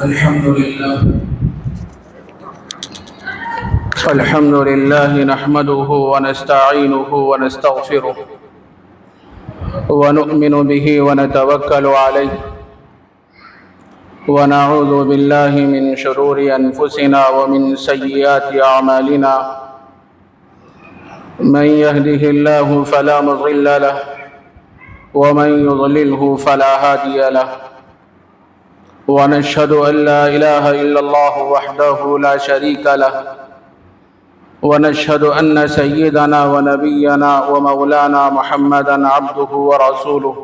الحمد لله نحمده ونستعينه ونستغفره ونؤمن به ونتوكل عليه ونعوذ بالله من شرور أنفسنا ومن سيئات أعمالنا من يهده الله فلا مضل له ومن يضلله فلا هادي له ونشهد أن لا إله إلا الله وحده لا شريك له ونشهد أن سيدنا ونبينا ومولانا محمدًا عبده ورسوله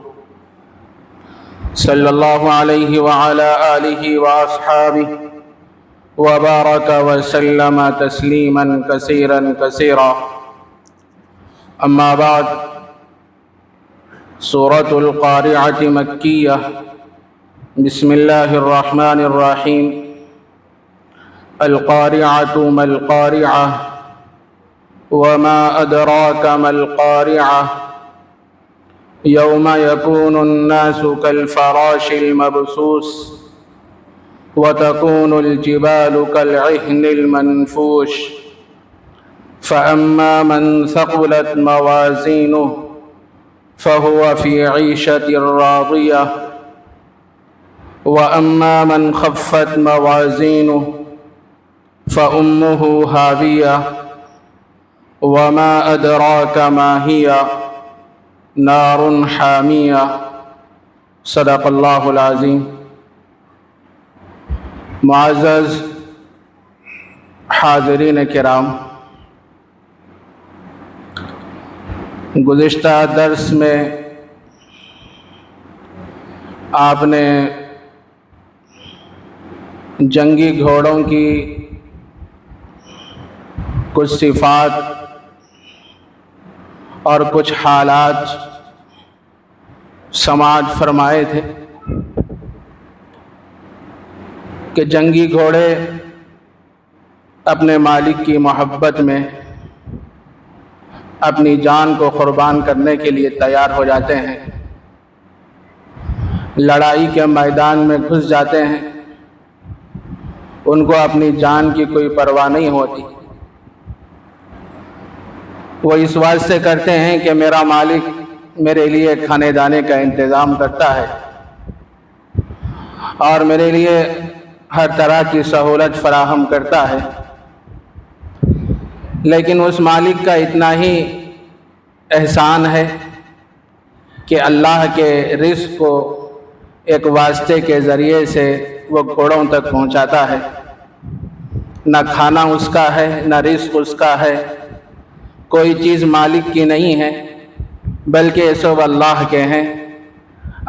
صلى الله عليه وعلى آله وأصحابه وبارك وسلم تسليما كثيرا كثيرا. أما بعد، سورة القارعة مكية. بسم الله الرحمن الرحيم. القارعة ما القارعة وما أدراك ما القارعة يوم يكون الناس كالفراش المبثوث وتكون الجبال كالعهن المنفوش فأما من ثقلت موازينه فهو في عيشة راضية وأما من خفت موازينه فأمه هاوية وما أدراك ما هي نار حامية. صدق اللہ العظیم. معزز حاضرین کرام، گزشتہ درس میں آپ نے جنگی گھوڑوں کی کچھ صفات اور کچھ حالات سماعت فرمائے تھے کہ جنگی گھوڑے اپنے مالک کی محبت میں اپنی جان کو قربان کرنے کے لیے تیار ہو جاتے ہیں، لڑائی کے میدان میں گھس جاتے ہیں. ان کو اپنی جان کی کوئی پرواہ نہیں ہوتی. وہ اس واسطے کرتے ہیں کہ میرا مالک میرے لیے کھانے دانے کا انتظام کرتا ہے اور میرے لیے ہر طرح کی سہولت فراہم کرتا ہے. لیکن اس مالک کا اتنا ہی احسان ہے کہ اللہ کے رزق کو ایک واسطے کے ذریعے سے وہ گھوڑوں تک پہنچاتا ہے. نہ کھانا اس کا ہے، نہ رزق اس کا ہے، کوئی چیز مالک کی نہیں ہے بلکہ یہ سب اللہ کے ہیں.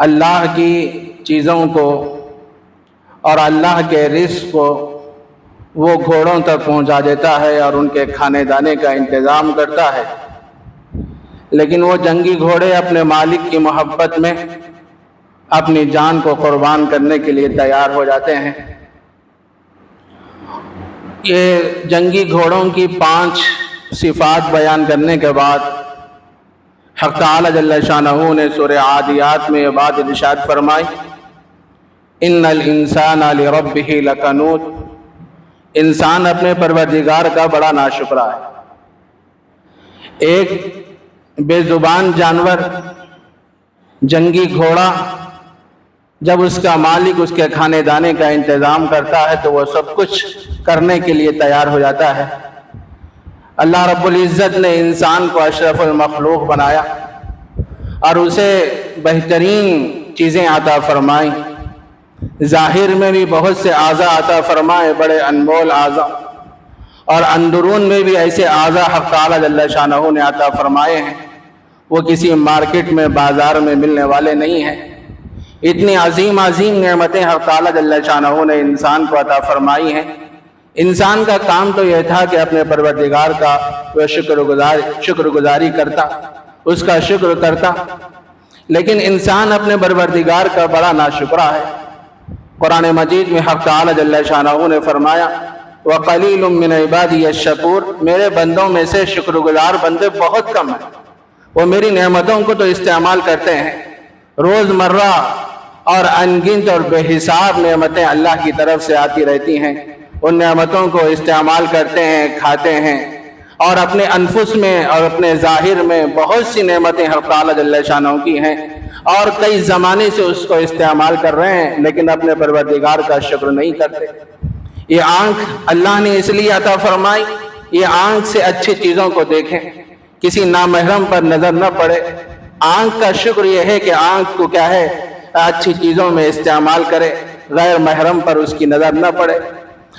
اللہ کی چیزوں کو اور اللہ کے رزق کو وہ گھوڑوں تک پہنچا دیتا ہے اور ان کے کھانے دانے کا انتظام کرتا ہے. لیکن وہ جنگی گھوڑے اپنے مالک کی محبت میں اپنی جان کو قربان کرنے کے لیے تیار ہو جاتے ہیں. یہ جنگی گھوڑوں کی 5 صفات بیان کرنے کے بعد حق تعالی جل شانہ نے سورہ عادیات میں یہ بات ارشاد فرمائی، ان الانسان لربہ لکنود. انسان اپنے پروردگار کا بڑا ناشکرا ہے. ایک بے زبان جانور جنگی گھوڑا جب اس کا مالک اس کے کھانے دانے کا انتظام کرتا ہے تو وہ سب کچھ کرنے کے لیے تیار ہو جاتا ہے. اللہ رب العزت نے انسان کو اشرف المخلوق بنایا اور اسے بہترین چیزیں عطا فرمائیں. ظاہر میں بھی بہت سے اعضاء عطا فرمائے، بڑے انمول اعضاء، اور اندرون میں بھی ایسے اعضاء حق تعالی جل شانہ نے عطا فرمائے ہیں وہ کسی مارکیٹ میں بازار میں ملنے والے نہیں ہیں. اتنی عظیم نعمتیں حق تعالی جل شانہ نے انسان کو عطا فرمائی ہیں. انسان کا کام تو یہ تھا کہ اپنے پروردگار کا وہ شکر گزاری کرتا، اس کا شکر کرتا. لیکن انسان اپنے پروردگار کا بڑا ناشکرا ہے. قرآن مجید میں حق تعالی جل شانہ نے فرمایا، وَقَلِيلٌ مِّنْ عِبَادِيَ الشَّكُورُ. میرے بندوں میں سے شکر گزار بندے بہت کم ہیں. وہ میری نعمتوں کو تو استعمال کرتے ہیں، روز مرہ اور انگنت اور بے حساب نعمتیں اللہ کی طرف سے آتی رہتی ہیں، ان نعمتوں کو استعمال کرتے ہیں، کھاتے ہیں، اور اپنے انفس میں اور اپنے ظاہر میں بہت سی نعمتیں حق تعالیٰ جل شانہ کی ہیں، اور کئی زمانے سے اس کو استعمال کر رہے ہیں، لیکن اپنے پروردگار کا شکر نہیں کرتے۔ یہ آنکھ اللہ نے اس لیے عطا فرمائی، یہ آنکھ سے اچھی چیزوں کو دیکھیں، کسی نامحرم پر نظر نہ پڑے۔ آنکھ کا شکر یہ ہے کہ آنکھ کو کیا ہے، اچھی چیزوں میں استعمال کرے، غیر محرم پر اس کی نظر نہ پڑے۔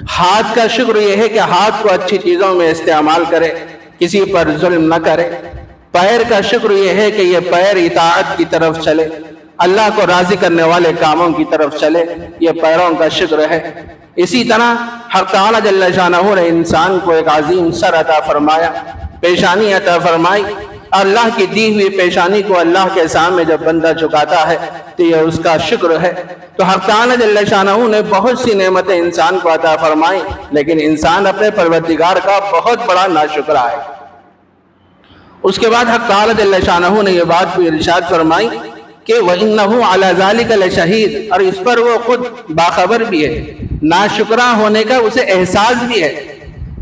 ہاتھ کا شکر یہ ہے کہ ہاتھ کو اچھی چیزوں میں استعمال کرے، کسی پر ظلم نہ کرے۔ پیر کا شکر یہ ہے کہ یہ پیر اطاعت کی طرف چلے، اللہ کو راضی کرنے والے کاموں کی طرف چلے، یہ پیروں کا شکر ہے۔ اسی طرح حق تعالیٰ جل شانہ نے انسان کو ایک عظیم سر عطا فرمایا، پیشانی عطا فرمائی۔ اللہ کی دی ہوئی پیشانی کو اللہ کے سامنے جب بندہ جھکاتا ہے تو یہ اس کا شکر ہے۔ تو حق تعالیٰ جل شانہ نے بہت سی نعمتیں انسان کو عطا فرمائی، لیکن انسان اپنے پروردگار کا بہت بڑا ناشکرا ہے۔ اس کے بعد حق تعالیٰ جل شانہ نے یہ بات بھی ارشاد فرمائی کہ وَإِنَّهُ عَلَى ذَلِكَ لَشَهِيدٌ، اور اس پر وہ خود باخبر بھی ہے، ناشکرا ہونے کا اسے احساس بھی ہے،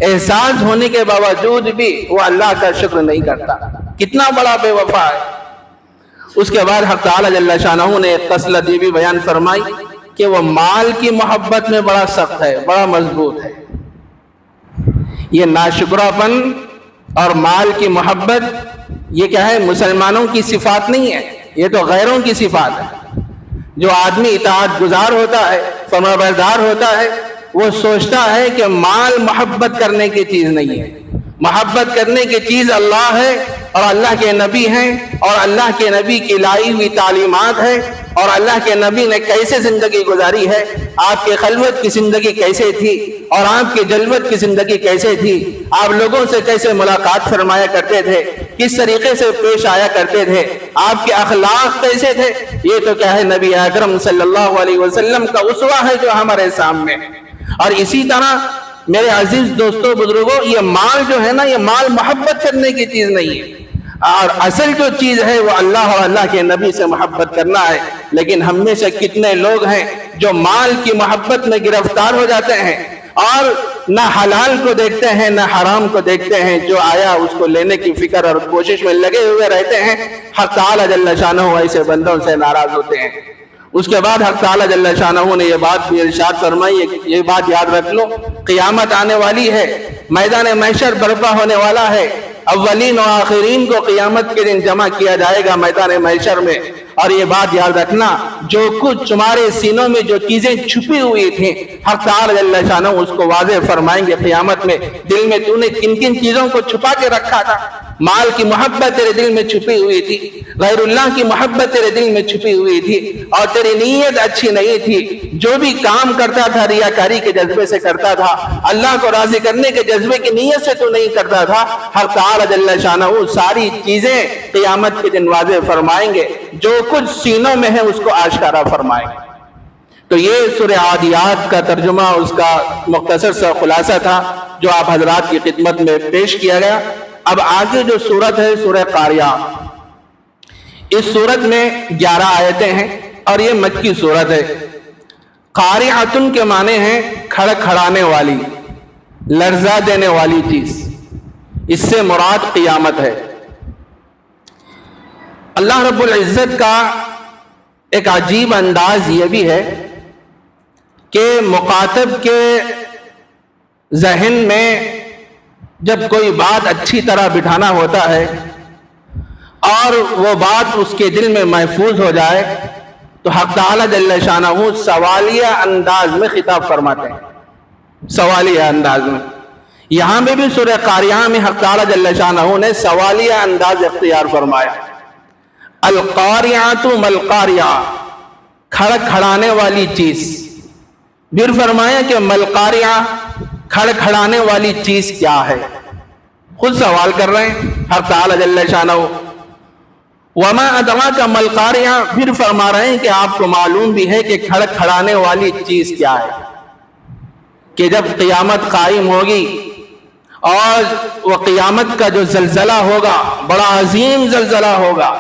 احساس ہونے کے باوجود بھی وہ اللہ کا شکر نہیں کرتا، کتنا بڑا بے وفا ہے۔ اس کے بعد حق تعالیٰ جل شانہ نے ایک خصلت یہ بھی بیان فرمائی کہ وہ مال کی محبت میں بڑا سخت ہے، بڑا مضبوط ہے۔ یہ ناشکراپن اور مال کی محبت یہ کیا ہے، مسلمانوں کی صفات نہیں ہے، یہ تو غیروں کی صفات ہے۔ جو آدمی اطاعت گزار ہوتا ہے، فرمانبردار ہوتا ہے، وہ سوچتا ہے کہ مال محبت کرنے کی چیز نہیں ہے، محبت کرنے کی چیز اللہ ہے اور اللہ کے نبی ہیں، اور اللہ کے نبی کی لائی ہوئی تعلیمات ہے، اور اللہ کے نبی نے کیسے زندگی گزاری ہے، آپ کے خلوت کی زندگی کیسے تھی اور آپ کی جلوت کی زندگی کیسے تھی، آپ لوگوں سے کیسے ملاقات فرمایا کرتے تھے، کس طریقے سے پیش آیا کرتے تھے، آپ کے اخلاق کیسے تھے، یہ تو کیا ہے، نبی اکرم صلی اللہ علیہ وسلم کا اسوہ ہے جو ہمارے سامنے۔ اور اسی طرح میرے عزیز دوستوں، بزرگوں، یہ مال جو ہے نا، یہ مال محبت کرنے کی چیز نہیں ہے، اور اصل جو چیز ہے وہ اللہ اور اللہ کے نبی سے محبت کرنا ہے۔ لیکن ہم میں سے کتنے لوگ ہیں جو مال کی محبت میں گرفتار ہو جاتے ہیں اور نہ حلال کو دیکھتے ہیں نہ حرام کو دیکھتے ہیں، جو آیا اس کو لینے کی فکر اور کوشش میں لگے ہوئے رہتے ہیں۔ حق تعالیٰ جل شانہ ایسے بندوں سے ناراض ہوتے ہیں۔ اس کے بعد حق تعالیٰ جل شانہ نے یہ بات بھی ارشاد فرمائی، یہ بات یاد رکھ لو، قیامت آنے والی ہے، میدان محشر برپا ہونے والا ہے، اولین و آخرین کو قیامت کے دن جمع کیا جائے گا میدان محشر میں۔ اور یہ بات یاد رکھنا، جو کچھ تمہارے سینوں میں جو چیزیں چھپی ہوئی تھیں، حق تعالیٰ جل شانہ اس کو واضح فرمائیں گے قیامت میں، دل میں تو نے کن کن چیزوں کو چھپا کے رکھا تھا۔ مال کی محبت تیرے دل میں چھپی ہوئی تھی، غیر اللہ کی محبت تیرے دل میں چھپی ہوئی تھی، اور تیری نیت اچھی نہیں تھی، جو بھی کام کرتا تھا ریاکاری کے جذبے سے کرتا تھا، اللہ کو راضی کرنے کے جذبے کی نیت سے تو نہیں کرتا تھا۔ حق تعالیٰ جل شانہ ساری چیزیں قیامت کے دن واضح فرمائیں گے، جو کچھ سینوں میں ہے اس کو آشکارا فرمائیں گے۔ تو یہ سورہ عادیات کا ترجمہ، اس کا مختصر سا خلاصہ تھا جو آپ حضرات کی خدمت میں پیش کیا گیا۔ اب آگے جو سورت ہے سورہ قاریہ، اس سورت میں 11 آیتیں ہیں اور یہ مکی سورت ہے۔ قاریعۃن کے معنی ہیں کھڑکھڑانے والی، لرزہ دینے والی چیز، اس سے مراد قیامت ہے۔ اللہ رب العزت کا ایک عجیب انداز یہ بھی ہے کہ مخاطب کے ذہن میں جب کوئی بات اچھی طرح بٹھانا ہوتا ہے اور وہ بات اس کے دل میں محفوظ ہو جائے تو حق تعالیٰ جل شانہ سوالیہ انداز میں خطاب فرماتے ہیں، سوالیہ انداز میں۔ یہاں میں بھی سورہ قاریہ میں حق تعالیٰ جل شانہ نے سوالیہ انداز اختیار فرمایا۔ القاریعۃ ما القاریہ، کھڑکھڑانے والی چیز۔ پھر فرمایا کہ ما القاریہ، کھڑکھڑانے والی چیز کیا ہے؟ خود سوال کر رہے ہیں حق تعالیٰ جل شانہ۔ وما ادراک ما القاریہ، پھر فرما رہے ہیں کہ آپ کو معلوم بھی ہے کہ کھڑکھڑانے والی چیز کیا ہے، کہ جب قیامت قائم ہوگی اور وہ قیامت کا جو زلزلہ ہوگا بڑا عظیم زلزلہ ہوگا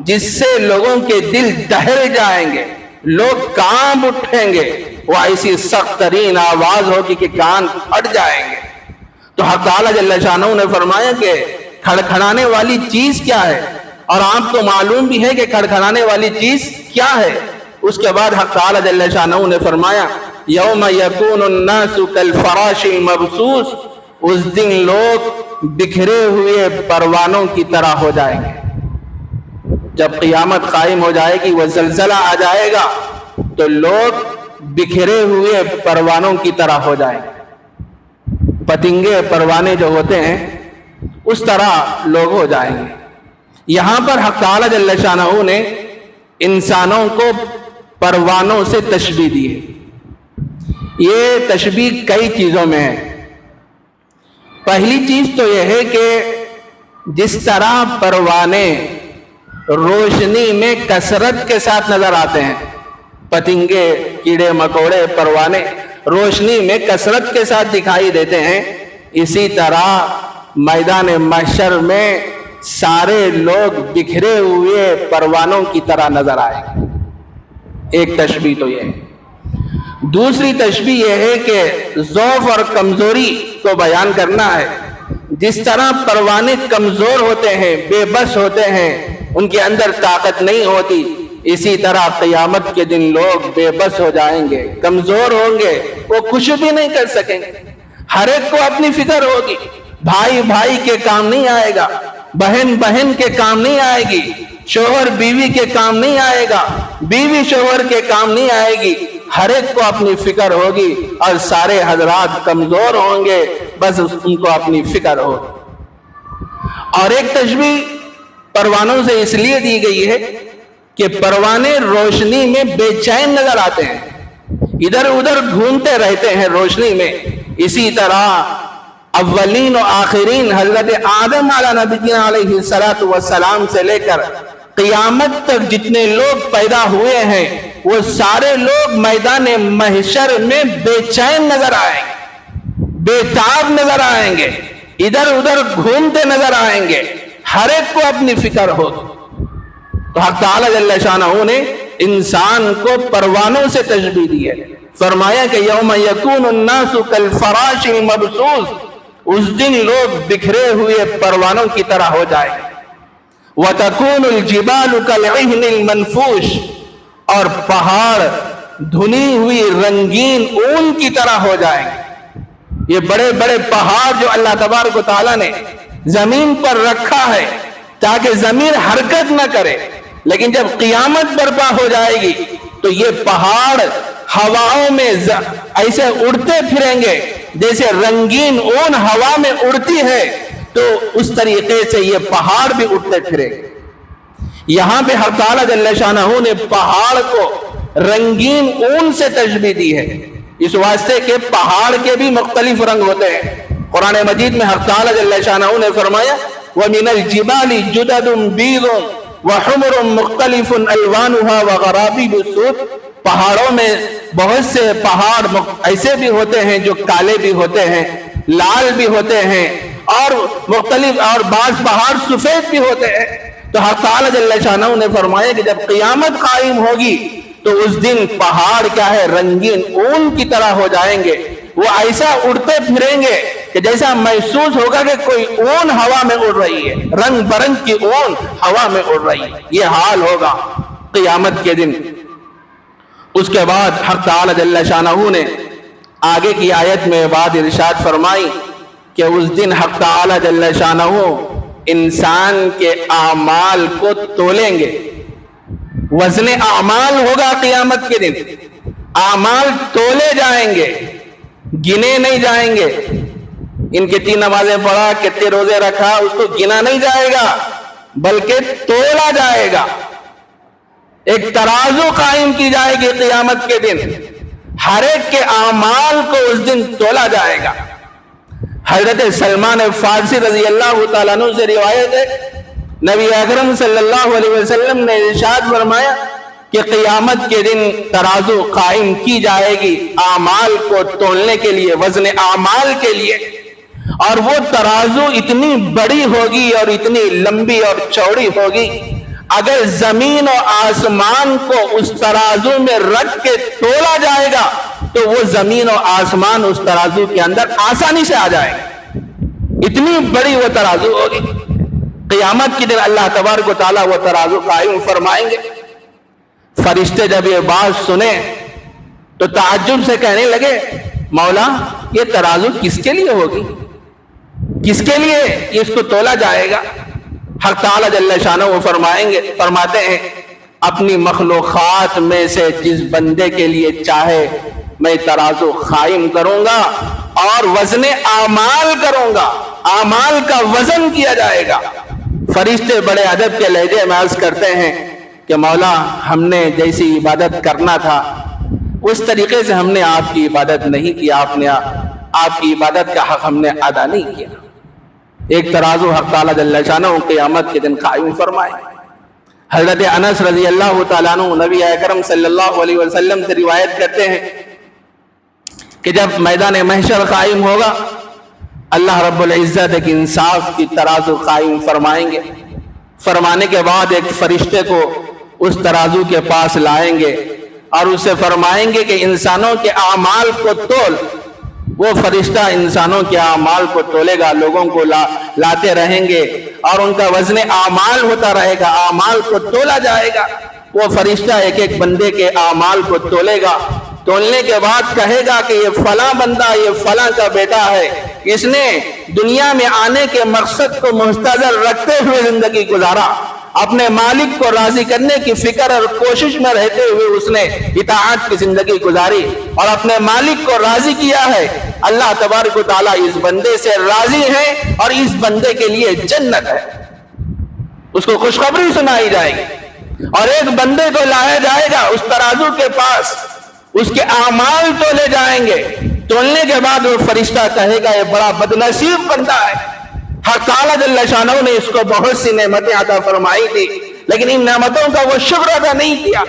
جس سے لوگوں کے دل دہل جائیں گے، لوگ کانپ اٹھیں گے، وہ ایسی سخت ترین آواز ہوگی کہ کان پھٹ جائیں گے۔ تو حق تعالیٰ جل شانہ نے فرمایا کہ کھڑکھڑانے والی چیز کیا ہے، اور آپ کو معلوم بھی ہے کہ کھڑکھڑانے والی چیز کیا ہے۔ اس کے بعد حق تعالیٰ جل شانہ نے فرمایا یوم یکون الناس کالفراش المبثوث، اس دن لوگ بکھرے ہوئے پروانوں کی طرح ہو جائیں گے۔ جب قیامت قائم ہو جائے گی، وہ زلزلہ آ جائے گا تو لوگ بکھرے ہوئے پروانوں کی طرح ہو جائیں گے۔ پتنگے پروانے جو ہوتے ہیں اس طرح لوگ ہو جائیں گے۔ یہاں پر حق تعالیٰ جل شانہ نے انسانوں کو پروانوں سے تشبیہ دی ہے۔ یہ تشبیہ کئی چیزوں میں ہے۔ پہلی چیز تو یہ ہے کہ جس طرح پروانے روشنی میں کثرت کے ساتھ نظر آتے ہیں، پتنگے، کیڑے مکوڑے، پروانے روشنی میں کثرت کے ساتھ دکھائی دیتے ہیں، اسی طرح میدان محشر میں سارے لوگ بکھرے ہوئے پروانوں کی طرح نظر آئیں گے۔ ایک تشبیہ تو یہ ہے۔ دوسری تشبیہ یہ ہے کہ ضعف اور کمزوری کو بیان کرنا ہے۔ جس طرح پروانے کمزور ہوتے ہیں، بے بس ہوتے ہیں، ان کے اندر طاقت نہیں ہوتی، اسی طرح قیامت کے دن لوگ بے بس ہو جائیں گے، کمزور ہوں گے، وہ کچھ بھی نہیں کر سکیں گے۔ ہر ایک کو اپنی فکر ہوگی، بھائی بھائی کے کام نہیں آئے گا، بہن بہن کے کام نہیں آئے گی، شوہر بیوی کے کام نہیں آئے گا، بیوی شوہر کے کام نہیں آئے گی۔ ہر ایک کو اپنی فکر ہوگی اور سارے حضرات کمزور ہوں گے، بس ان کو اپنی فکر ہوگی۔ اور ایک تشبیہ پروانوں سے اس لیے دی گئی ہے کہ پروانے روشنی میں بے چین نظر آتے ہیں، ادھر ادھر گھومتے رہتے ہیں روشنی میں۔ اسی طرح اولین و آخرین حضرت آدم علیہ نبینا علیہ السلام سے لے کر قیامت تک جتنے لوگ پیدا ہوئے ہیں، وہ سارے لوگ میدان محشر میں بے چین نظر آئیں گے، بے تاب نظر آئیں گے، ادھر ادھر گھومتے نظر آئیں گے، ہر ایک کو اپنی فکر ہوگی۔ تو حق تعالیٰ جل شانہ نے انسان کو پروانوں سے تشبیہ دی ہے۔ فرمایا کہ یوم یکون الناس کالفراش المبثوث، اس دن لوگ بکھرے ہوئے پروانوں کی طرح ہو جائیں گے۔ وَتَكُونُ الْجِبَالُ كَالْعِهْنِ الْمَنْفُوشِ، اور پہاڑ دھنی ہوئی رنگین اون کی طرح ہو جائیں گے۔ یہ بڑے بڑے پہاڑ جو اللہ تبارک و تعالیٰ نے زمین پر رکھا ہے تاکہ زمین حرکت نہ کرے، لیکن جب قیامت برپا ہو جائے گی تو یہ پہاڑ ہواؤں میں ایسے اڑتے پھریں گے جیسے رنگین اون ہوا میں اڑتی ہے، تو اس طریقے سے یہ پہاڑ بھی اڑتے پھریں گے۔ یہاں پہ حق تعالیٰ جل شانہ نے پہاڑ کو رنگین اون سے تشبیہ دی ہے، اس واسطے کہ پہاڑ کے بھی مختلف رنگ ہوتے ہیں۔ قرآن مجید میں حق تعالیٰ جل شانہ نے فرمایا وَمِنَ الْجِبَالِ جُدَدٌ بِيضٌ وَحُمُرٌ مُخْتَلِفٌ أَلْوَانُهَا وَغَرَابِيبُ سُودٌ، پہاڑوں میں بہت سے پہاڑ ایسے بھی ہوتے ہیں جو کالے بھی ہوتے ہیں، لال بھی ہوتے ہیں، اور مختلف، اور بعض پہاڑ سفید بھی ہوتے ہیں۔ تو حق تعالیٰ جل شانہ نے فرمایا کہ جب قیامت قائم ہوگی تو اس دن پہاڑ کیا ہے، رنگین اون کی طرح ہو جائیں گے، وہ ایسا اڑتے پھریں گے کہ جیسا محسوس ہوگا کہ کوئی اون ہوا میں اڑ رہی ہے، رنگ برنگ کی اون ہوا میں اڑ رہی ہے۔ یہ حال ہوگا قیامت کے دن۔ اس کے بعد حق تعالیٰ جل شانہ نے آگے کی آیت میں بات ارشاد فرمائی کہ اس دن حق تعالیٰ جل شانہ انسان کے اعمال کو تولیں گے۔ وزن اعمال ہوگا قیامت کے دن، اعمال تولے جائیں گے، گنے نہیں جائیں گے۔ ان کتنی نمازیں پڑھا، کتنے روزے رکھا، اس کو گنا نہیں جائے گا بلکہ تولا جائے گا۔ ایک ترازو قائم کی جائے گی قیامت کے دن، ہر ایک کے اعمال کو اس دن تولا جائے گا۔ حضرت سلمان فارسی رضی اللہ تعالیٰ عنہ سے روایت ہے، نبی اکرم صلی اللہ علیہ وسلم نے ارشاد فرمایا کہ قیامت کے دن ترازو قائم کی جائے گی اعمال کو تولنے کے لیے، وزن اعمال کے لیے، اور وہ ترازو اتنی بڑی ہوگی اور اتنی لمبی اور چوڑی ہوگی، اگر زمین و آسمان کو اس ترازو میں رکھ کے تولا جائے گا تو وہ زمین و آسمان اس ترازو کے اندر آسانی سے آ جائے گا، اتنی بڑی وہ ترازو ہوگی۔ قیامت کے دن اللہ تبارک و تعالیٰ وہ ترازو قائم فرمائیں گے۔ فرشتے جب یہ بات سنے تو تعجب سے کہنے لگے مولا یہ ترازو کس کے لیے ہوگی، کس کے لیے اس کو تولا جائے گا؟ حق تعالیٰ جل شانہ وہ فرماتے ہیں اپنی مخلوقات میں سے جس بندے کے لیے چاہے میں ترازو قائم کروں گا اور وزن اعمال کروں گا، اعمال کا وزن کیا جائے گا۔ فرشتے بڑے ادب کے لہجے میں عرض کرتے ہیں کہ مولا ہم نے جیسی عبادت کرنا تھا اس طریقے سے ہم نے آپ کی عبادت نہیں کی، آپ کی عبادت کا حق ہم نے ادا نہیں کیا۔ ایک ترازو حق تعالیٰ جل شانہ قیامت کے دن قائم فرمائے۔ حضرت انس رضی اللہ تعالیٰ عنہ نبی اکرم صلی اللہ علیہ وسلم سے روایت کرتے ہیں کہ جب میدان محشر قائم ہوگا اللہ رب العزت ایک انصاف کی ترازو قائم فرمائیں گے، فرمانے کے بعد ایک فرشتے کو اس ترازو کے پاس لائیں گے اور اسے فرمائیں گے کہ انسانوں کے اعمال کو تول۔ وہ فرشتہ انسانوں کے اعمال کو تولے گا، لوگوں کو لاتے رہیں گے اور ان کا وزن اعمال ہوتا رہے گا، اعمال کو تولا جائے گا۔ وہ فرشتہ ایک ایک بندے کے اعمال کو تولے گا، تولنے کے بعد کہے گا کہ یہ فلاں بندہ یہ فلاں کا بیٹا ہے، اس نے دنیا میں آنے کے مقصد کو مستحضر رکھتے ہوئے زندگی گزارا، اپنے مالک کو راضی کرنے کی فکر اور کوشش میں رہتے ہوئے اس نے اطاعت کی زندگی گزاری اور اپنے مالک کو راضی کیا ہے۔ اللہ تبارک و تعالیٰ اس بندے سے راضی ہے اور اس بندے کے لیے جنت ہے، اس کو خوشخبری سنائی جائے گی۔ اور ایک بندے کو لایا جائے گا اس ترازو کے پاس، اس کے اعمال تولے جائیں گے، تولنے کے بعد وہ فرشتہ کہے گا یہ بڑا بدنصیب بندہ ہے، حق تعالیٰ جل شانہ نے اس کو بہت سی نعمتیں عطا فرمائی تھی لیکن ان نعمتوں کا وہ شکر ادا نہیں کیا،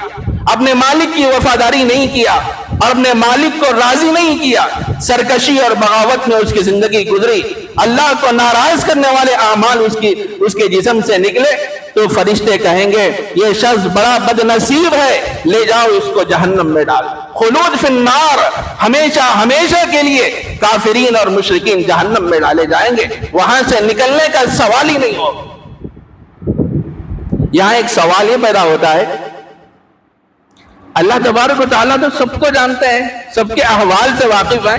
اپنے مالک کی وفاداری نہیں کیا اور اپنے مالک کو راضی نہیں کیا، سرکشی اور بغاوت میں اس کی زندگی گزری، اللہ کو ناراض کرنے والے اعمال اس کے جسم سے نکلے، تو فرشتے کہیں گے یہ شخص بڑا بدنصیب ہے، لے جاؤ اس کو جہنم میں ڈال، خلود فی النار، ہمیشہ ہمیشہ کے لیے کافرین اور مشرکین جہنم میں ڈالے جائیں گے، وہاں سے نکلنے کا سوال ہی نہیں ہو۔ یہاں ایک سوال یہ پیدا ہوتا ہے، اللہ تبارک و تعالیٰ تو سب کو جانتے ہیں، سب کے احوال سے واقف ہیں،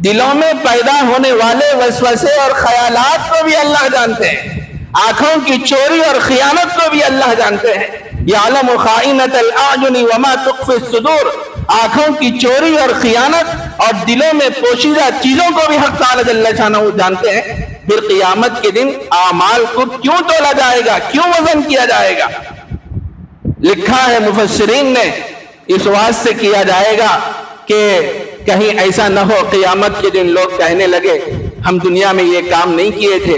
دلوں میں پیدا ہونے والے وسوسے اور خیالات کو بھی اللہ جانتے ہیں، آنکھوں کی چوری اور خیانت کو بھی اللہ جانتے ہیں، یعلم خائنۃ الاعین وما تخفی الصدور، آنکھوں کی چوری اور خیانت اور دلوں میں پوشیدہ چیزوں کو بھی حق تعالی جل شانہ جانتے ہیں۔ پھر قیامت کے دن اعمال کو کیوں تولا جائے گا، کیوں وزن کیا جائے گا؟ لکھا ہے مفسرین نے اس واسطے کیا جائے گا کہ کہیں ایسا نہ ہو قیامت کے دن لوگ کہنے لگے ہم دنیا میں یہ کام نہیں کیے تھے،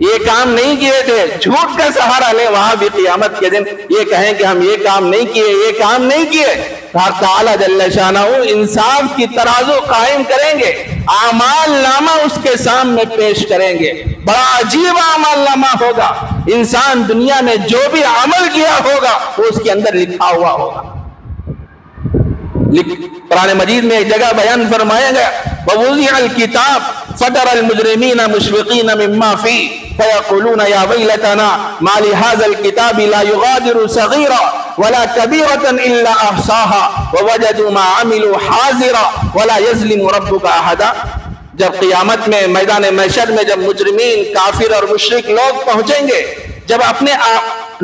یہ کام نہیں کیے تھے، جھوٹ کا سہارا لیں، وہاں بھی قیامت کے دن یہ کہیں کہ ہم یہ کام نہیں کیے، یہ کام نہیں کیے۔ حق تعالی جل شانہ انصاف کی ترازو قائم کریں گے، اعمال نامہ اس کے سامنے پیش کریں گے، بڑا عجیب اعمال نامہ ہوگا، انسان دنیا میں جو بھی عمل کیا ہوگا وہ اس کے اندر لکھا ہوا ہوگا۔ قرآن مجید میں ایک جگہ بیان فرمایا گیا وَوُضِعَ الْكِتَابُ فَتَرَى الْمُجْرِمِينَ مُشْفِقِينَ مِمَّا فِيهِ فَيَقُولُونَ يَا وَيْلَتَنَا مَا لِهَذَا الْكِتَابِ لَا يُغَادِرُ صَغِيرًا وَلَا كَبِيرَةً إِلَّا أَحْصَاهَا وَوَجَدُوا مَا عَمِلُوا حَاضِرًا وَلَا يَظْلِمُ رَبُّكَ أَحَدًا۔ جب قیامت میں میدان محشر میں جب مجرمین، کافر اور مشرک لوگ پہنچیں گے، جب اپنے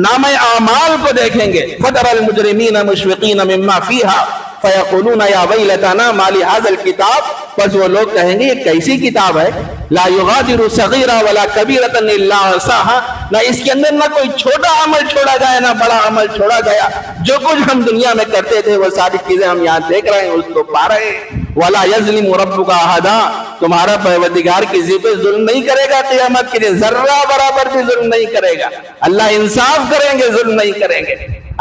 نامہ اعمال کو دیکھیں گے فَتَرَى الْمُجْرِمِينَ مُشْفِقِينَ مِمَّا فِيهَا فَيَقُولُونَ يَا وَيْلَتَنَا مَا لِهَذَا الْكِتَابِ، بس وہ لوگ کہیں گے یہ کیسی کتاب ہے، لا یغادر صغیرہ ولا کبیرۃ الا احصاها، نہ اس کے اندر نہ کوئی چھوٹا عمل چھوڑا گیا نہ بڑا عمل چھوڑا گیا، جو کچھ ہم دنیا میں کرتے تھے وہ ساری چیزیں ہم یہاں دیکھ رہے ہیں، اس کو پا رہے ہیں۔ ولا یظلم ربک احدا، تمہارا پروردگار کسی پہ ظلم نہیں کرے گا، قیامت کے دن ذرہ برابر بھی ظلم نہیں کرے گا، اللہ انصاف کریں گے، ظلم نہیں کریں گے،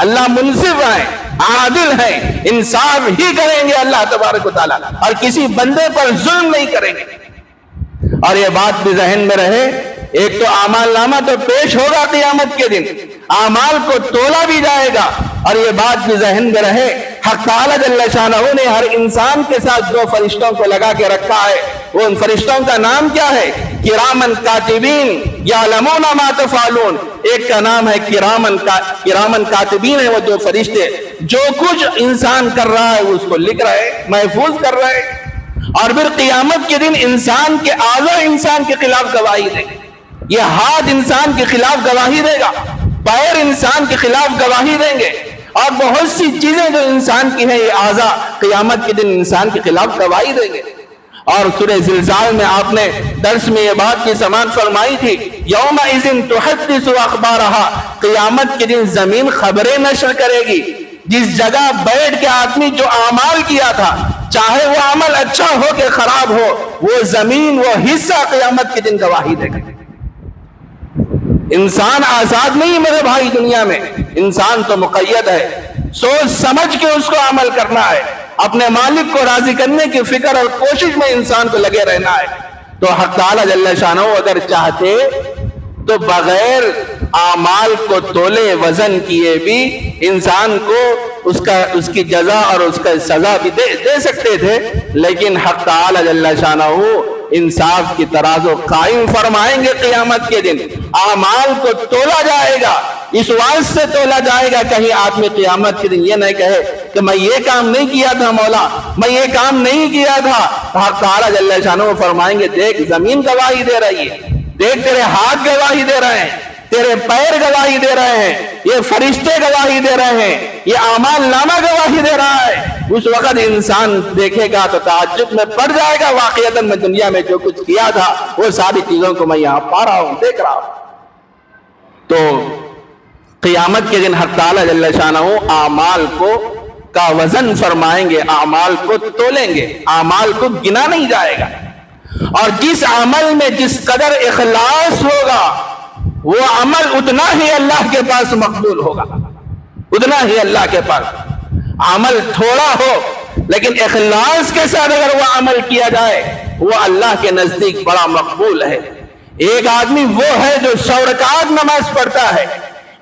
اللہ منصف ہے، عادل ہے، انصاف ہی کریں گے اللہ تبارک و تعالیٰ، اور کسی بندے پر ظلم نہیں کریں گے۔ اور یہ بات بھی ذہن میں رہے ایک تو اعمال نامہ تو پیش ہوگا قیامت کے دن، اعمال کو تولا بھی جائے گا، اور یہ بات بھی ذہن میں رہے حق تعالی جل شانہ نے ہر انسان کے ساتھ دو فرشتوں کو لگا کے رکھا ہے۔ وہ ان فرشتوں کا نام کیا ہے؟ کرامن کاتبین یعلمون ما تفعلون۔ ایک کا نام ہے کرامن کاتبین ہے، وہ دو فرشتے جو کچھ انسان کر رہا ہے اس کو لکھ رہے، محفوظ کر رہے۔ اور پھر قیامت کے دن انسان کے اعضاء انسان کے خلاف گواہی دیں گے۔ یہ ہاتھ انسان کے خلاف گواہی دے گا، پیر انسان کے خلاف گواہی دیں گے، اور بہت سی چیزیں جو انسان کی ہیں یہ اعضاء قیامت کے دن انسان کے خلاف گواہی دیں گے۔ اور سورہ زلزال میں آپ نے درس میں یہ بات کی سماعت فرمائی تھی، یومئذ تحدث اخبارہا، قیامت کے دن زمین خبریں نشر کرے گی۔ جس جگہ بیٹھ کے آدمی جو اعمال کیا تھا، چاہے وہ عمل اچھا ہو کہ خراب ہو، وہ زمین وہ حصہ قیامت کے دن گواہی دے گا۔ انسان آزاد نہیں میرے بھائی، دنیا میں انسان تو مقید ہے، سوچ سمجھ کے اس کو عمل کرنا ہے، اپنے مالک کو راضی کرنے کی فکر اور کوشش میں انسان کو لگے رہنا ہے۔ تو حق تعالی جل شانہ اگر چاہتے تو بغیر اعمال کو تولے وزن کیے بھی انسان کو اس کی جزا اور اس کا سزا بھی دے سکتے تھے، لیکن حق تعالی جل شانہ انصاف کی ترازو قائم فرمائیں گے۔ قیامت کے دن اعمال کو تولا جائے گا، اس واسطے سے تولا جائے گا کہیں آدمی قیامت کے دن یہ نہیں کہے کہ میں یہ کام نہیں کیا تھا مولا، میں یہ کام نہیں کیا تھا۔ حق تعالی جل شانہ فرمائیں گے دیکھ زمین گواہی دے رہی ہے، دیکھ تیرے ہاتھ گواہی دے رہے ہیں، تیرے پیر گواہی دے رہے ہیں، یہ فرشتے گواہی دے رہے ہیں، یہ اعمال نامہ گواہی دے رہا ہے۔ اس وقت انسان دیکھے گا تو تعجب میں پڑ جائے گا، واقعتاً میں دنیا میں جو کچھ کیا تھا وہ ساری چیزوں کو میں یہاں پا رہا ہوں، دیکھ رہا ہوں۔ تو قیامت کے دن حق تعالی جل شانہ اعمال کا وزن فرمائیں گے، اعمال کو تولیں گے، اعمال کو گنا نہیں جائے گا، اور جس عمل میں جس قدر اخلاص ہوگا وہ عمل اتنا ہی اللہ کے پاس مقبول ہوگا، اتنا ہی اللہ کے پاس۔ عمل تھوڑا ہو لیکن اخلاص کے ساتھ اگر وہ عمل کیا جائے وہ اللہ کے نزدیک بڑا مقبول ہے۔ ایک آدمی وہ ہے جو 100 رکعت نماز پڑھتا ہے،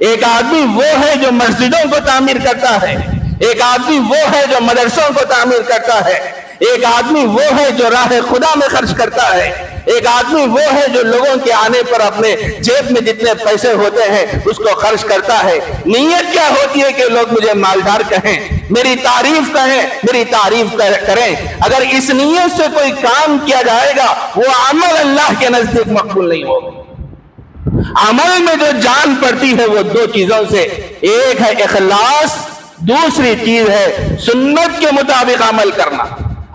ایک آدمی وہ ہے جو مسجدوں کو تعمیر کرتا ہے، ایک آدمی وہ ہے جو مدرسوں کو تعمیر کرتا ہے، ایک آدمی وہ ہے جو راہ خدا میں خرچ کرتا ہے، ایک آدمی وہ ہے جو لوگوں کے آنے پر اپنے جیب میں جتنے پیسے ہوتے ہیں اس کو خرچ کرتا ہے۔ نیت کیا ہوتی ہے کہ لوگ مجھے مالدار کہیں، میری تعریف کہیں، میری تعریف کریں۔ اگر اس نیت سے کوئی کام کیا جائے گا وہ عمل اللہ کے نزدیک مقبول نہیں ہوگا۔ عمل میں جو جان پڑتی ہے وہ دو چیزوں سے، ایک ہے اخلاص، دوسری چیز ہے سنت کے مطابق عمل کرنا۔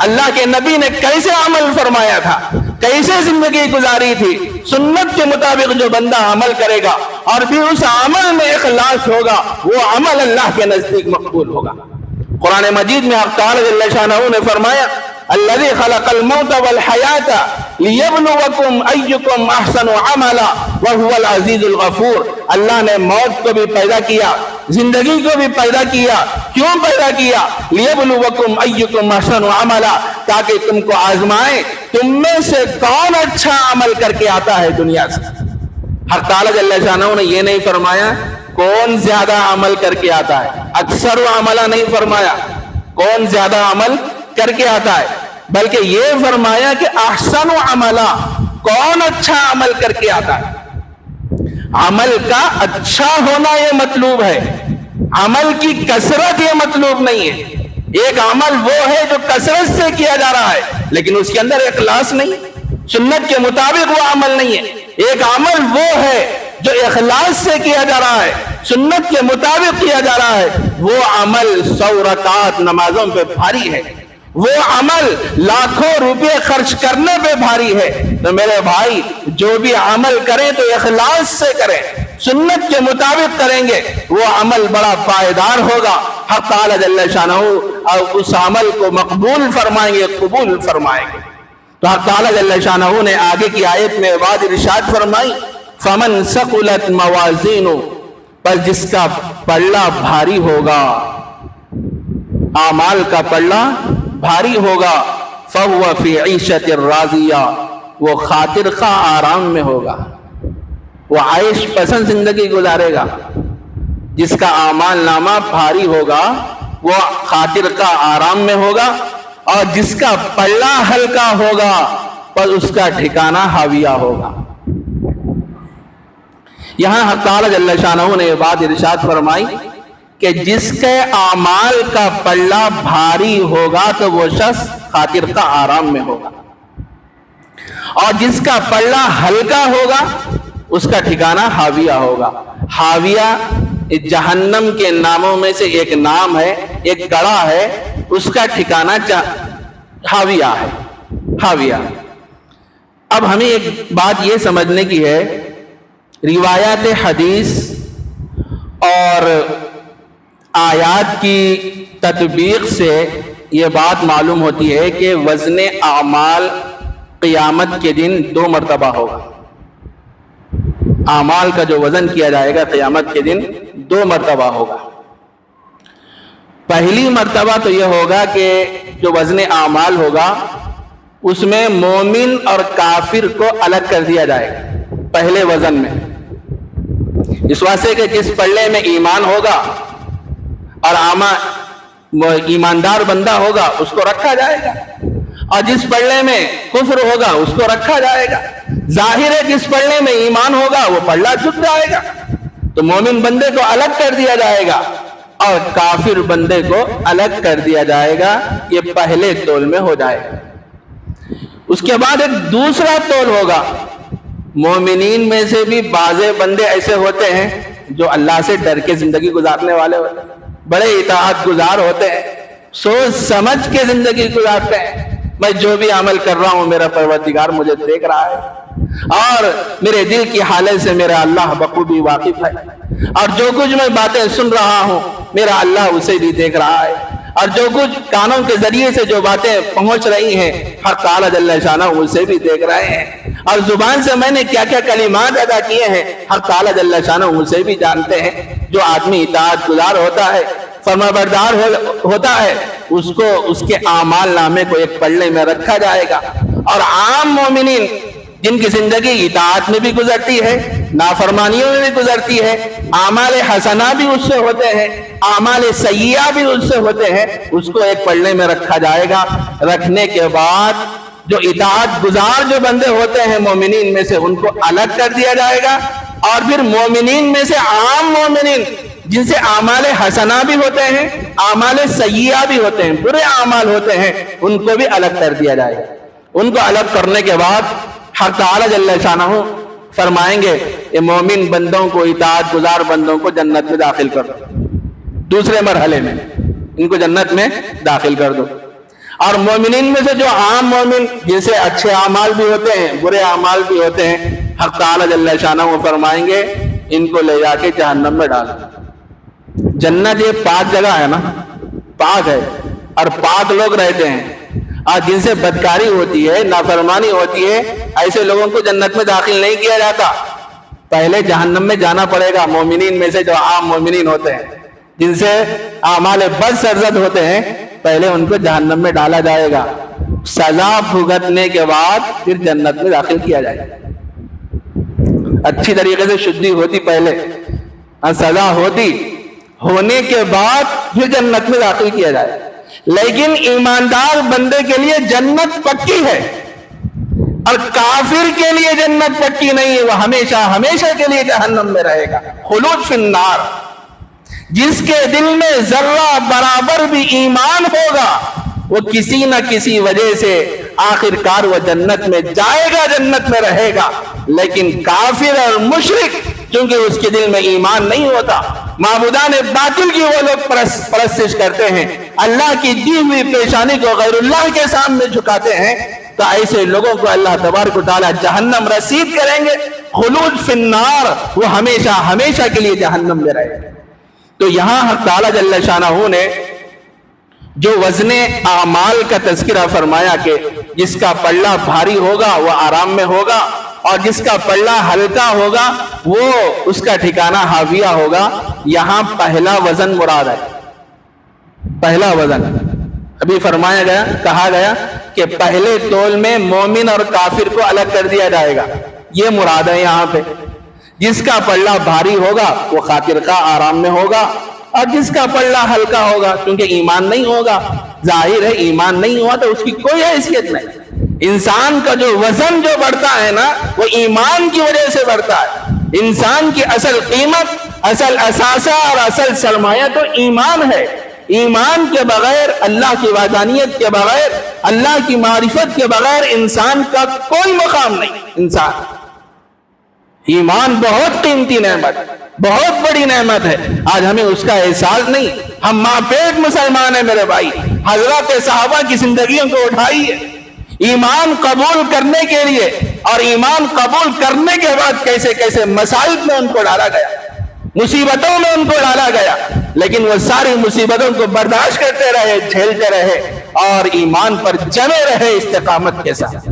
اللہ کے نبی نے کیسے عمل فرمایا تھا، کیسے زندگی گزاری تھی، سنت کے مطابق جو بندہ عمل کرے گا اور پھر اس عمل میں اخلاص ہوگا وہ عمل اللہ کے نزدیک مقبول ہوگا۔ قرآن مجید میں حق تعالی جل شانہ نے فرمایا الذی خلق الموت والحیات لیبلوکم ایکم احسن عملا وہو العزیز الغفور۔ اللہ نے موت کو بھی پیدا کیا، زندگی کو بھی پیدا کیا۔ کیوں پیدا کیا؟ لیبلوکم ایکم احسن عملا، تاکہ تم کو آزمائیں تم میں سے کون اچھا عمل کر کے آتا ہے دنیا سے۔ حق تعالی جل شانہ نے یہ نہیں فرمایا کون زیادہ عمل کر کے آتا ہے، اکثر عملہ نہیں فرمایا کون زیادہ عمل کر کے آتا ہے، بلکہ یہ فرمایا کہ احسن عملہ، کون اچھا عمل کر کے آتا ہے۔ عمل کا اچھا ہونا یہ مطلوب ہے، عمل کی کثرت یہ مطلوب نہیں ہے۔ ایک عمل وہ ہے جو کثرت سے کیا جا رہا ہے لیکن اس کے اندر اخلاص نہیں، سنت کے مطابق وہ عمل نہیں ہے۔ ایک عمل وہ ہے جو اخلاص سے کیا جا رہا ہے، سنت کے مطابق کیا جا رہا ہے، وہ عمل 100 رکعت نمازوں پہ بھاری ہے، وہ عمل لاکھوں روپے خرچ کرنے پہ بھاری ہے۔ تو میرے بھائی جو بھی عمل کریں تو اخلاص سے کریں، سنت کے مطابق کریں گے وہ عمل بڑا پائیدار ہوگا۔ حق تعالی جل شانہ اور اس عمل کو مقبول فرمائیں گے، قبول فرمائیں گے۔ تو حق تعالی جل شانہ نے آگے کی آیت میں بات ارشاد فرمائی فمن ثقلت موازینہ، پر جس کا پلڑا بھاری ہوگا، اعمال کا پلڑا بھاری ہوگا، فَهُوَ فِي عِيشَةٍ رَاضِيَةٍ، وہ خاطر خواہ آرام میں ہوگا۔ وہ عائش پسند زندگی گزارے گا. جس کا اعمال نامہ بھاری ہوگا وہ خاطر کا آرام میں ہوگا، اور جس کا پلہ ہلکا ہوگا پر اس کا ٹھکانہ حاویہ ہوگا. یہاں حق تعالی جل شانہ نے یہ بات ارشاد فرمائی کہ جس کے اعمال کا پلہ بھاری ہوگا تو وہ شخص خاطر کا آرام میں ہوگا، اور جس کا پلہ ہلکا ہوگا اس کا ٹھکانہ حاویہ ہوگا. حاویہ جہنم کے ناموں میں سے ایک نام ہے، ایک گڑھا ہے، اس کا ٹھکانہ حاویہ ہے. حاویہ. اب ہمیں ایک بات یہ سمجھنے کی ہے، روایات حدیث اور آیات کی تطبیق سے یہ بات معلوم ہوتی ہے کہ وزن اعمال قیامت کے دن 2 مرتبہ ہوگا. اعمال کا جو وزن کیا جائے گا قیامت کے دن 2 مرتبہ ہوگا. پہلی مرتبہ تو یہ ہوگا کہ جو وزن اعمال ہوگا اس میں مومن اور کافر کو الگ کر دیا جائے گا پہلے وزن میں، اس واسطے کہ جس پلڑے میں ایمان ہوگا اور ایماندار بندہ ہوگا اس کو رکھا جائے گا، اور جس پلڑے میں کفر ہوگا اس کو رکھا جائے گا. ظاہر ہے جس پلڑے میں ایمان ہوگا وہ پلڑا جھک جائے گا، تو مومن بندے کو الگ کر دیا جائے گا اور کافر بندے کو الگ کر دیا جائے گا. یہ پہلے تول میں ہو جائے گا. اس کے بعد ایک دوسرا تول ہوگا. مومنین میں سے بھی بعض بندے ایسے ہوتے ہیں جو اللہ سے ڈر کے زندگی گزارنے والے ہوتے ہیں، بڑے اطاعت گزار ہوتے ہیں، سوچ سمجھ کے زندگی گزارتے ہیں. میں جو بھی عمل کر رہا ہوں میرا پروردگار مجھے دیکھ رہا ہے، اور میرے دل کی حالت سے میرا اللہ بخوبی واقف ہے، اور جو کچھ میں باتیں سن رہا ہوں میرا اللہ اسے بھی دیکھ رہا ہے، اور جو کچھ کانوں کے ذریعے سے جو باتیں پہنچ رہی ہیں حق تعالی جل شانہ اسے بھی دیکھ رہے ہیں، اور زبان سے میں نے کیا کیا کلمات ادا کیے ہیں حق تعالی جل شانہ اسے بھی جانتے ہیں. جو آدمی اطاعت گزار ہوتا ہے، فرمانبردار ہوتا ہے، اس کو اس کے اعمال نامے کو ایک پلڑے میں رکھا جائے گا. اور عام مومنین جن کی زندگی اطاعت میں بھی گزرتی ہے، نافرمانیوں میں بھی گزرتی ہے، اعمال حسنہ بھی اس سے ہوتے ہیں، اعمال سیئہ بھی اس سے ہوتے ہیں، اس کو ایک پلڑے میں رکھا جائے گا. رکھنے کے بعد جو اطاعت گزار جو بندے ہوتے ہیں مومنین میں سے ان کو الگ کر دیا جائے گا، اور پھر مومنین میں سے عام مومنین جن سے اعمال حسنہ بھی ہوتے ہیں، اعمال سیئہ بھی ہوتے ہیں، برے اعمال ہوتے ہیں، ان کو بھی الگ کر دیا جائے گا. ان کو الگ کرنے کے بعد حق تعالی جل شانہ فرمائیں گے یہ مومن بندوں کو، اطاعت گزار بندوں کو جنت میں داخل کر دو. دوسرے مرحلے میں ان کو جنت میں داخل کر دو. اور مومنین میں سے جو عام مومن جن سے اچھے اعمال بھی ہوتے ہیں برے اعمال بھی ہوتے ہیں، حق تعالی جل شانہ وہ فرمائیں گے ان کو لے جا کے جہنم میں ڈال دو. جنت یہ پاک جگہ ہے نا، پاک ہے، اور پاک لوگ رہتے ہیں، اور جن سے بدکاری ہوتی ہے، نافرمانی ہوتی ہے، ایسے لوگوں کو جنت میں داخل نہیں کیا جاتا. پہلے جہنم میں جانا پڑے گا. مومنین میں سے جو عام مومنین ہوتے ہیں جن سے اعمال بد سرزد ہوتے ہیں، پہلے ان کو جہنم میں ڈالا جائے گا. سزا بھگتنے کے بعد پھر جنت میں داخل کیا جائے گا. اچھی طریقے سے شدی ہوتی پہلے، سزا ہوتی، ہونے کے بعد پھر جنت میں داخل کیا جائے. لیکن ایماندار بندے کے لیے جنت پکی ہے، اور کافر کے لیے جنت پکی نہیں ہے. وہ ہمیشہ ہمیشہ کے لیے جہنم میں رہے گا. خلود فی النار. جس کے دل میں ذرہ برابر بھی ایمان ہوگا وہ کسی نہ کسی وجہ سے آخر کار وہ جنت میں جائے گا، جنت میں رہے گا. لیکن کافر اور مشرک چونکہ اس کے دل میں ایمان نہیں ہوتا، معبودان باطل کی وہ لوگ پرستش کرتے ہیں، اللہ کی دی ہوئی پیشانی کو غیر اللہ کے سامنے جھکاتے ہیں، تو ایسے لوگوں کو اللہ تبارک و تعالی جہنم رسید کریں گے. خلود فی النار. وہ ہمیشہ ہمیشہ کے لیے جہنم میں رہے گا. تو یہاں حق تعالی جل شانہ نے جو وزن اعمال کا تذکرہ فرمایا کہ جس کا پلہ بھاری ہوگا وہ آرام میں ہوگا، اور جس کا پلہ ہلکا ہوگا وہ اس کا ٹھکانہ حاویہ ہوگا. یہاں پہلا وزن مراد ہے. پہلا وزن ابھی فرمایا گیا، کہا گیا کہ پہلے تول میں مومن اور کافر کو الگ کر دیا جائے گا. یہ مراد ہے یہاں پہ. جس کا پلڑا بھاری ہوگا وہ خاطر خواہ آرام میں ہوگا، اور جس کا پلڑا ہلکا ہوگا، کیونکہ ایمان نہیں ہوگا، ظاہر ہے ایمان نہیں ہوا تو اس کی کوئی حیثیت نہیں۔ انسان کا جو وزن جو بڑھتا ہے نا وہ ایمان کی وجہ سے بڑھتا ہے۔ انسان کی اصل قیمت، اصل اثاثہ اور اصل سرمایہ تو ایمان ہے۔ ایمان کے بغیر، اللہ کی وحدانیت کے بغیر، اللہ کی معرفت کے بغیر انسان کا کوئی مقام نہیں۔ انسان ایمان بہت قیمتی نعمت، بہت بڑی نعمت ہے، آج ہمیں اس کا احساس نہیں۔ ہم ماں پیٹ مسلمان ہیں میرے بھائی، حضرات صحابہ کی زندگیوں کو اٹھائیے، ایمان قبول کرنے کے لیے، اور ایمان قبول کرنے کے بعد کیسے کیسے مصائب میں ان کو ڈالا گیا، مصیبتوں میں ان کو ڈالا گیا، لیکن وہ ساری مصیبتوں کو برداشت کرتے رہے، جھیلتے رہے، اور ایمان پر جمے رہے استقامت کے ساتھ۔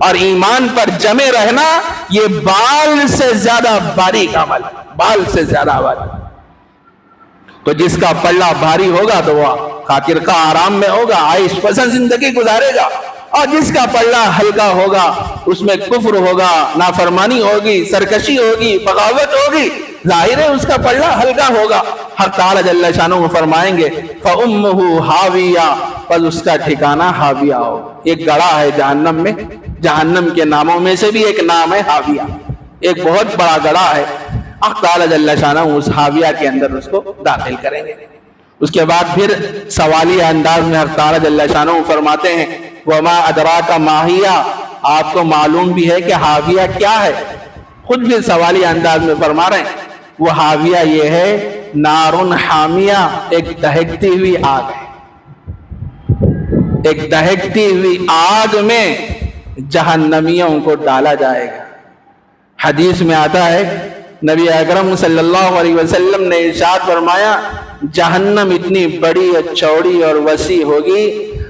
اور ایمان پر جمے رہنا یہ بال سے زیادہ باریک عمل، بال سے زیادہ باریک۔ تو جس کا پلڑا بھاری ہوگا تو وہ خاطر کا آرام میں ہوگا، عیش پسند زندگی گزارے گا، اور جس کا پلڑا ہلکا ہوگا اس میں کفر ہوگا، نافرمانی ہوگی، سرکشی ہوگی، بغاوت ہوگی، ظاہر ہے اس کا پلڑا ہلکا ہوگا۔ حق تعالی جل شانہ فرمائیں گے فَأُمُّهُ حَاوِيَةٌ، پس اس کا ٹھکانہ حاویہ ہو۔ ایک گڑھا ہے جہنم میں، جہنم کے ناموں میں سے بھی ایک نام ہے حاویہ، ایک بہت بڑا گڑھا ہے۔ حق تعالی جل شانہ اس حاویہ کے اندر اس کو داخل کریں گے۔ اس کے بعد پھر سوالیہ انداز میں حق تعالی جل شانہ فرماتے ہیں وَمَا أَدْرَاكَ مَا هِيَ، آپ کو معلوم بھی ہے کہ حاویہ کیا ہے؟ خود بھی سوالیہ انداز میں فرما رہے ہیں وہ حاویہ یہ ہے نارٌ حامیہ، ایک دہکتی ہوئی آگ ہے، ایک دہکتی ہوئی آگ میں جہنمیوں کو ڈالا جائے گا۔ حدیث میں آتا ہے نبی اکرم صلی اللہ علیہ وسلم نے ارشاد فرمایا جہنم اتنی بڑی اور چوڑی اور وسیع ہوگی،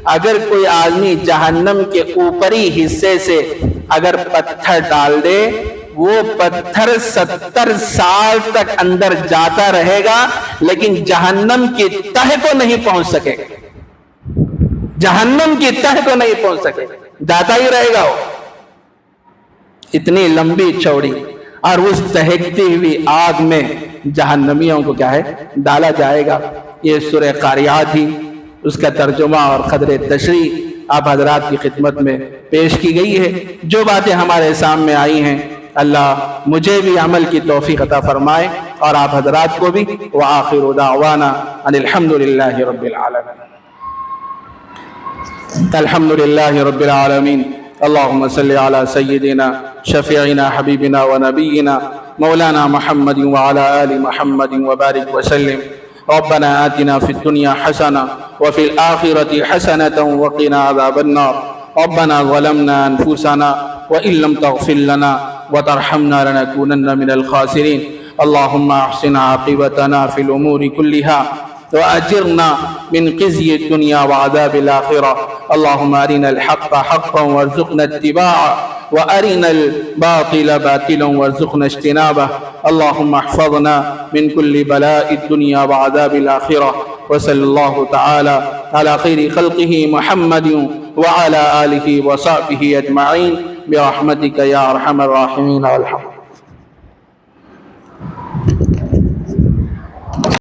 اگر کوئی آدمی جہنم کے اوپری حصے سے اگر پتھر ڈال دے وہ پتھر 70 سال تک اندر جاتا رہے گا لیکن جہنم کی تہ کو نہیں پہنچ سکے گا، جہنم کی تہ کو نہیں پہنچ سکے گا، جاتا ہی رہے گا وہ، اتنی لمبی چوڑی۔ اور اس دہکتی ہوئی آگ میں جہنمیوں کو کیا ہے ڈالا جائے گا۔ یہ سورہ قاریات ہی، اس کا ترجمہ اور قدر تشریح آپ حضرات کی خدمت میں پیش کی گئی ہے۔ جو باتیں ہمارے سامنے آئی ہیں اللہ مجھے بھی عمل کی توفیق عطا فرمائے اور آپ حضرات کو بھی۔ وآخر دعوانا ان الحمدللہ رب العالمین۔ الحمدللہ رب العالمین۔ اللہم صلی علی سیدنا شفیعنا حبیبنا ونبینا مولانا محمد وعلی آل محمد وبارک وسلم۔ ربنا آتنا في الدنيا حسنة وفي الآخرة حسنة وقنا عذاب النار۔ ربنا ظلمنا أنفسنا وإن لم تغفر لنا وترحمنا لنكونن من الخاسرين۔ اللهم أحسن عاقبتنا في الأمور كلها وأجرنا من خزي الدنيا وعذاب الآخرة۔ اللهم أرنا الحق حقا وارزقنا اتباعه وأرنا الباطل باطلا وارزقنا اجتنابه۔ اللهم احفظنا من كل بلاء الدنيا وعذاب الآخرة۔ وصلى الله تعالى على خير خلقه محمد وعلى آله وصحبه أجمعين برحمتك يا أرحم الراحمين والحمد